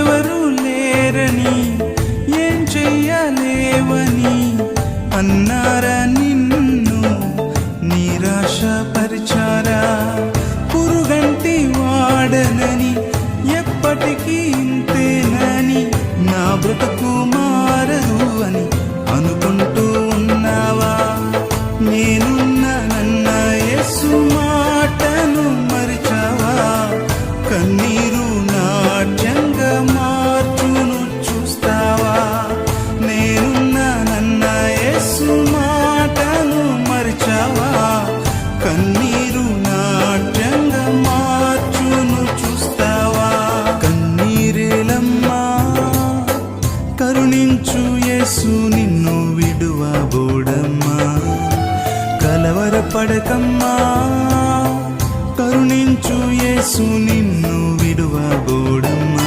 నాకెవరు లేరని, ఏం చెయ్యలేవని అన్నారా నిన్ను నిరాశపరిచారా? పురుగంటి వాడనని, ఎప్పటికీ ఇంతేనని, నా బ్రతుకు మారదు అని అనుకుంటూ ఉన్నావా? నేనున్నానన్న యేసు మాటను మరిచావా? కన్నీరు నాట్యంగా మార్చును చూస్తావా? నేనున్నానన్న యేసు మాటను మరిచావా? కన్నీరు నాట్యంగా మార్చును చూస్తావా? కన్నీరేలమ్మా, కరుణించు యేసు నిన్ను విడువబోడమ్మా. కలవరపడకమ్మా, కరుణించు యేసు నిన్ను